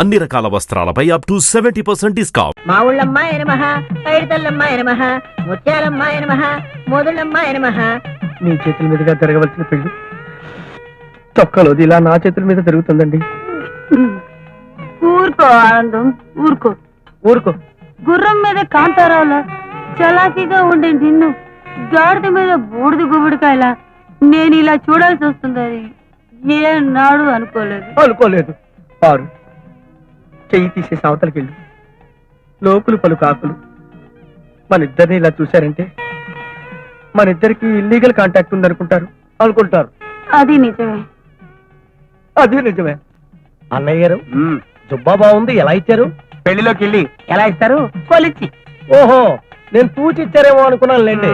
అన్ని రకాల వస్త్రాలపై up to 70% discount. మా ఊళ్ళమ్మాయ నమః, పైడితల్లమ్మాయ నమః, ముత్యాలమ్మాయ నమః, మోదుళ్ళమ్మాయ నమః. మీ చేతుల మీదుగా జరగవలసిన పెళ్లి తొక్కలోది ఇలా నా చేతుల మీద జరుగుతుందండి. ఊరుకో ఆనందం, ఊరుకో ఊరుకో. గుర్రం మీద కాంతారావులా చలాకీగా ఉండే నిన్ను గాడిద మీద బూడిద గుబుడికాయలా నేను ఇలా చూడాల్సి వస్తుందని ఏనాడు అనుకోలేదు. పారు, చెయ్యి తీసేసి అవతలకి వెళ్ళు. లోకులు పలు కాకులు మన ఇద్దరిని ఇలా చూశారంటే మన ఇద్దరికి ఇల్లీగల్ కాంటాక్ట్ ఉందనుకుంటారు అనుకుంటారు. అది నిజమే. అన్నయ్య గారు, జుబ్బా బాగుంది, ఎలా ఇచ్చారు? పెళ్లిలోకి వెళ్ళి ఎలా ఇస్తారు? కొలిచి. ఓహో, నేను తూచి ఇచ్చారేమో అనుకున్నాను లేండి.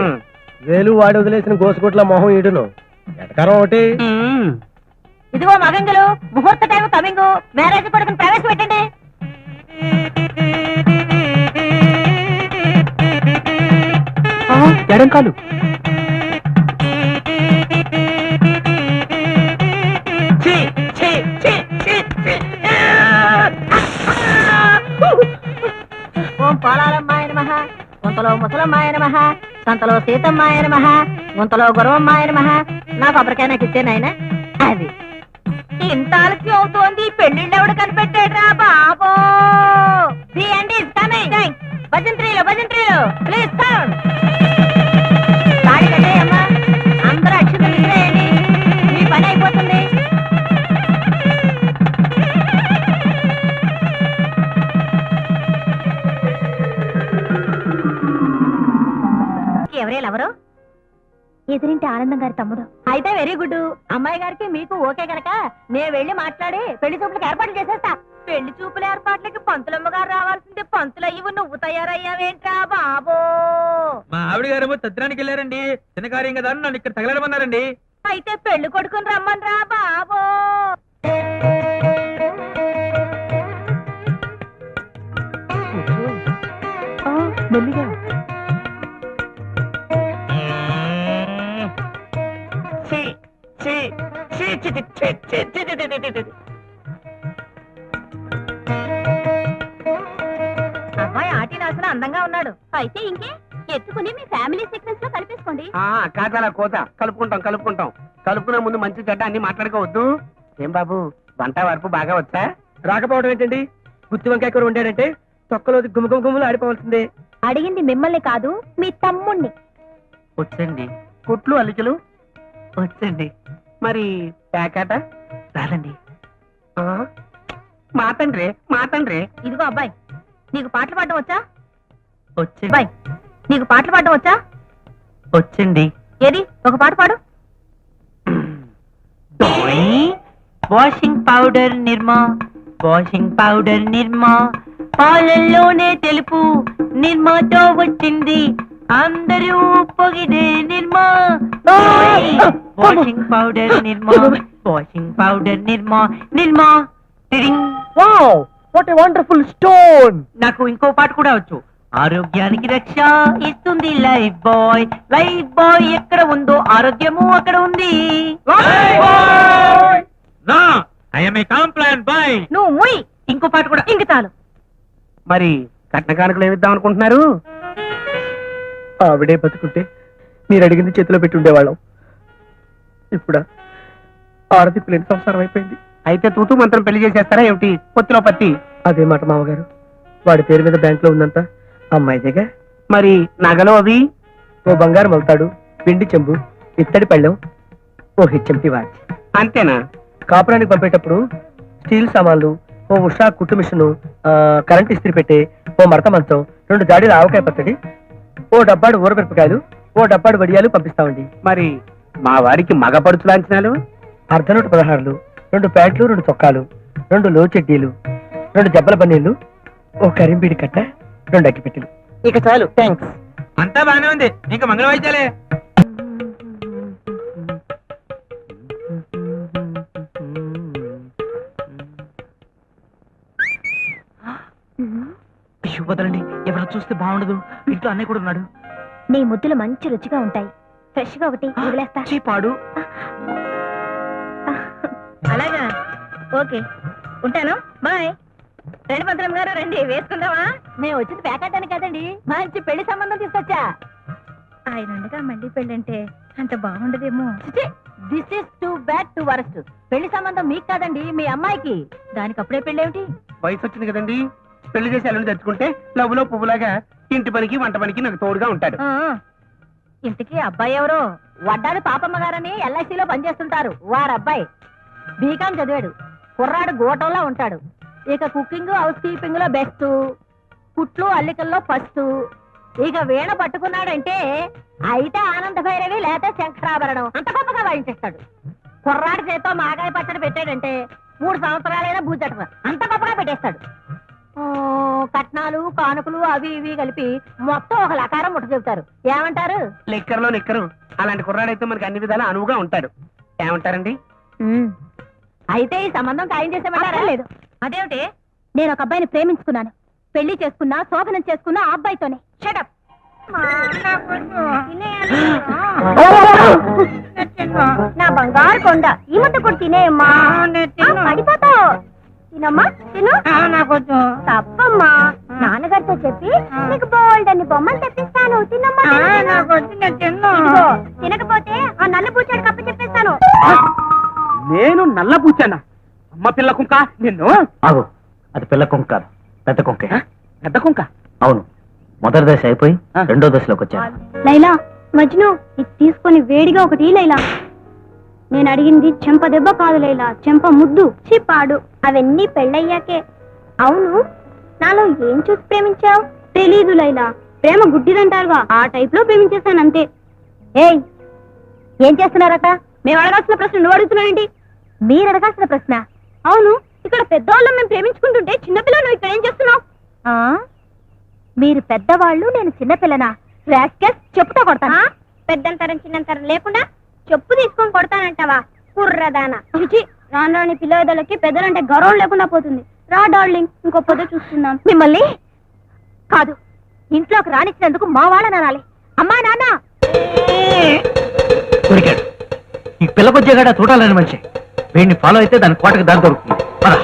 వేలు వాడి వదిలేసిన గోసుకొట్ల మొహం ఈడును. ఎటకారం ఒకటి. ఇదిగో మగంగులు, ముహూర్త టైం కమింగ్, మ్యారేజ్ కొడుకుని ప్రవేశపెట్టండి. ఎడం కాలు. ఓం పోలాలమ్మాయ నమః, గుంతలో ముసలమ్మాయ నమః, సంతలో సీతమ్మాయ నమః, గుంతలో గురవమ్మాయ నమః. నా కొబ్బరికాయ నాకు ఇచ్చే నాయన. అది ఇంత ఆలస్యం అవుతోంది, పెళ్లిళ్ళు ఎవడు కనిపెట్టాడ్రా బాబో. The end is coming. భజంత్రీలో ప్లీజ్ సౌండ్. తాళి కట్టేయమ్మా, అందరూ అక్షతలు ఇచ్చేయండి, మీ పని అయిపోతుంది. ఎవరు? ఎదురింటి ఆనందం గారి తమ్ముడు. అయితే వెరీ గుడ్. అమ్మాయి గారికి మీకు ఓకే గనక నేను వెళ్ళి మాట్లాడి పెళ్లి చూపులకు ఏర్పాట్లు చేసేస్తా. పెళ్లి చూపుల ఏర్పాట్లకి పంతులమ్మ గారు రావాల్సిందే. పంతులు అయ్యి నువ్వు తయారయ్యావేంట్రా బాబో. మా ఆవిడ గారేమో తద్రానికి వెళ్ళారండి. చిన్న కార్యం కదా నన్ను ఇక్కడ తగలడమన్నారండి. అయితే పెళ్లి కొడుకుని రమ్మన్రా బాబో. మెల్లిగా. అబ్బాయి ఆటినాసన అందంగా ఉన్నాడు. అయితే ఇంకే ఎత్తుకుని మీ ఫ్యామిలీ సీక్వెన్స్ లో కలిపేసుకోండి. కాదలా కోత కలుపుకుంటాం. కలుపుకునే ముందు మంచి చెడ్డ అన్ని మాట్లాడుకోవద్దు. ఏం బాబు, వంట వరపు బాగా వచ్చా? రాకపోవడం ఏంటండి? గుత్తి వంకాయ కూర వండాడంటే తొక్కలో గుమ్మగుమ్మలు ఆడిపోవాల్సిందే. అడిగింది మిమ్మల్ని కాదు, మీ తమ్ముణ్ణి. వచ్చండి. కుట్లు అల్లికలు వచ్చండి. మరి ప్యాకాట రాదండి. మాతండ్రే. ఇదిగో అబ్బాయి, నీకు పాటలు పాడడం వచ్చా? వచ్చండి. అబ్బాయి, నీకు పాటలు పాడడం వచ్చా? వచ్చండి. ఏది ఒక పాట పాడు. వాషింగ్ పౌడర్ నిర్మా పాలల్లోనే తెలుపు నిర్మాతో వచ్చింది, అందరూ పొగిడే Nirma. Washing powder Nirma. Wow, what a wonderful stone. నాకు ఇంకో పాట కూడా వచ్చు. ఆరోగ్యానికి రక్ష ఇస్తుంది లైఫ్ బాయ్ ఎక్కడ ఉందో ఆరోగ్యము అక్కడ ఉంది. నువ్వు ముయ్. ఇంకో పాట కూడా. ఇంక చాలు. మరి కట్న కానుకలు ఏమిద్దాం అనుకుంటున్నారు? ఆవిడే బతుకుంటే మీరు అడిగింది చేతిలో పెట్టి ఉండేవాళ్ళం. ఇప్పుడా ఆరతి పిల్లని సంసారం అయిపోయింది. అయితే తూతూ మంత్రం పెళ్లి చేసేస్తారా ఏమిటి? పొత్తిలో పత్తి. అదే మాట మామగారు. వాడి పేరు మీద బ్యాంక్ లో ఉందంతా అమ్మాయిదేగా. మరి నగలు అవి? ఓ బంగారు మలుతాడు, పిండి చెంబు, ఇత్తడి పళ్ళెం, ఓ హెచ్ఎంటి వాచ్. అంతేనా? కాపురానికి పంపేటప్పుడు స్టీల్ సామాన్లు, ఓ ఉషా కుట్టు మిషను, కరెంట్ ఇస్త్రీ పెట్టే, ఓ మడత మంచం, 2 జాడీల ఆవకాయ పచ్చడి, ఓ డబ్బాడు ఊరమిరపకాయలు, ఓ డబ్బాడు వడియాలు పంపిస్తామండి. మరి మా వారికి మగ పడుచు లాంఛనాలు? అర్ధనూట 16, 2 ప్యాంట్లు, 2 చొక్కాలు, 2 లో చెడ్డీలు, 2 జబ్బల పన్నీళ్లు, ఓ కరింబీడి కట్ట, 2 అగ్గిపెట్టెలు. ఇక చాలు, థ్యాంక్స్. అంతా బానే ఉంది, ఇంకా మంగళ వాయిద్యాలే. వదలండి, ఎవరో చూస్తే బాగుండదు. ఇంట్లో అన్నయ్య కూడా ఉన్నాడు. నీ ముద్దులు మంచి రుచిగా ఉంటాయి. ఫ్రెష్ గా ఒకటి వదిలేస్తా. చీపాడు. అలాగా, ఓకే, ఉంటాను, బాయ్. రండి మంత్రం గారు రండి వేసుకుందామా. మేము వచ్చింది పేకాటానికి కదండి, మంచి పెళ్లి సంబంధం తీసుకొచ్చా. ఆయన ఉండగా మళ్ళీ పెళ్ళంటే అంత బాగుండదేమో. This is too bad to worst. పెళ్లి సంబంధం మీకు కాదండి, మీ అమ్మాయికి. దానికి అప్పుడే పెళ్ళేమిటి? వయసు వచ్చింది కదండి, పెళ్లి చేసి అల్లుని తెచ్చుకుంటే లవ్వులో పువ్వులాగా ఇంటి పనికి వంట పనికి నాకు తోడుగా ఉంటాడు. ఇంటికి అబ్బాయి ఎవరో? వడ్డాడు పాపమ్మ గారని ఎల్ఐసిలో పనిచేస్తుంటారు, వారు అబ్బాయి. బీకాం చదివాడు, కుర్రాడు గోటంలో ఉంటాడు. ఇక కుకింగ్ హౌస్ కీపింగ్ లో బెస్ట్, కుట్లు అల్లికల్లో ఫస్ట్. ఇక వీణ పట్టుకున్నాడంటే అయితే ఆనంద భైరవి లేక శంకరాభరణం అంత గొప్పగా వాయించేస్తాడు. కుర్రాడి చేతో మాగాయ పచ్చడి పెట్టాడంటే 3 సంవత్సరాలైనా బూజట అంత గొప్పగా పెట్టేస్తాడు. కట్నాలు కానుకలు అవి ఇవి కలిపి మొత్తం ఒక లకారం ముట్ట చెబుతారు. ఏమంటారు? లెక్కర్లో నిక్కరు. అలాంటి కుర్రాడైతే మనకి అన్ని విధాలా అనువుగా ఉంటాడు. ఏమంటారండి? అయితే ఈ సంబంధం ఖాయం చేసేమంటారా? లేదు. అదేమిటి? నేను ఒక అబ్బాయిని ప్రేమించుకున్నాను. పెళ్లి చేసుకున్నా, శోభనం చేసుకున్నా ఆ అబ్బాయితోనే. షటప్. నా బంగారు కొండ ఈ ముద్ద కూడా తినేయమ్మా, పడిపోతావు. తినమ్మా, తిను. తప్పమ్మా, నాన్నగారితో చెప్పి నీకు బోల్డ్ అన్ని బొమ్మలు తెప్పిస్తాను. తినమ్మా, ఇదిగో, తినకపోతే ఆ నల్ల పూచాడు కప్ప చెప్పేస్తాను. నేను నల్ల పూచానా? అమ్మ పిల్ల కుంక నిన్ను. ఆగు, అది పిల్ల కుంక కాదు, పెద్ద కుంకే. పెద్ద కుంక? అవును, మొదటి దశ అయిపోయి రెండో దశలోకి వచ్చాను. లైలా, మజ్ను, ఇది తీసుకొని వేడిగా ఒకటి లైలా. నేను అడిగింది చెంప దెబ్బ కాదు లైలా, చెంప ముద్దు. చిపాడు అవన్నీ పెళ్ళయ్యాకే. అవును, నాలో ఏం చూసి ప్రేమించావు? తెలీదు లైలా, ప్రేమ గుడ్డిదంటారుగా, ఆ టైప్ లో ప్రేమించేశాను అంతే. ఏయ్, ఏం చేస్తున్నారట? మేము అడగాల్సిన ప్రశ్న నువ్వు అడుగుతున్నావేంటి? మీరు అడగాల్సిన ప్రశ్న? అవును, ఇక్కడ పెద్దవాళ్ళం మేము ప్రేమించుకుంటుంటే చిన్నపిల్లలు నువ్వు ఇక్కడ ఏం చేస్తున్నావు? మీరు పెద్దవాళ్ళు, నేను చిన్నపిల్లనా? చెప్పుతో కొడతానా? పెద్దంతరం చిన్నంతరం లేకుండా చెప్పు తీసుకొని కొడతానంటావా? కుర్రదానా, చిచి. రాను రాని పిల్లలకి పెద్దలంటే గౌరవం లేకుండా పోతుంది. రా డార్లింగ్, ఇంకో పొద్దు చూస్తున్నాం. మిమ్మల్ని కాదు, ఇంట్లోకి రానిచ్చినందుకు మా వాళ్ళని అనాలి. అమ్మా నాన్న. దొరికాడు. ఈ పిల్లకొచ్చేగాడ చూడాలని మనిషి. వీడిని ఫాలో అయితే దాని కోటకి దారి దొరుకుతుంది. పద.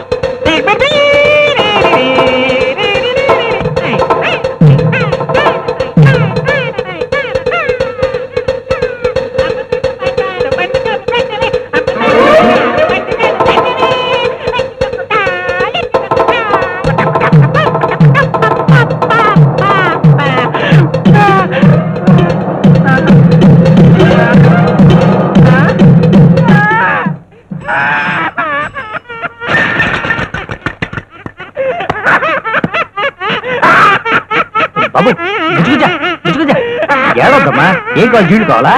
బాబు, ఏడవద్దమ్మా. ఏం కావాలి? జీడు కావాలా?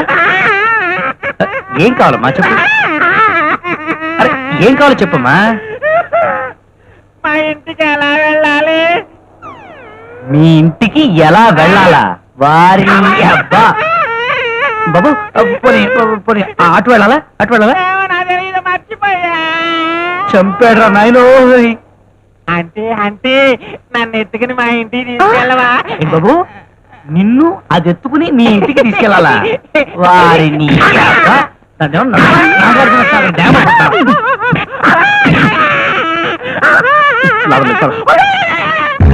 ఏం కావాలమ్మా చెప్పు. అరే, ఏం కావాలో చెప్పమ్మా. మా ఇంటికి ఎలా వెళ్ళాలి? మీ ఇంటికి ఎలా వెళ్ళాలా? వారి అబ్బా బాబు, పోనీ పోనీ, అటు వెళ్ళాలా? అటు వెళ్ళాలా? మర్చిపోయా. చంపాడురా నాయనో. అంటే నన్ను ఎత్తుకుని మా ఇంటికి తీసుకెళ్ళవా? ఏంటి బాబు, నిన్ను అది ఎత్తుకుని మీ ఇంటికి తీసుకెళ్ళాలా? వారిని అబ్బా, దాన్నేమో నాగార్జున సాగర్ డ్యామ్ అంటారు. లాభం లేదు, చలో.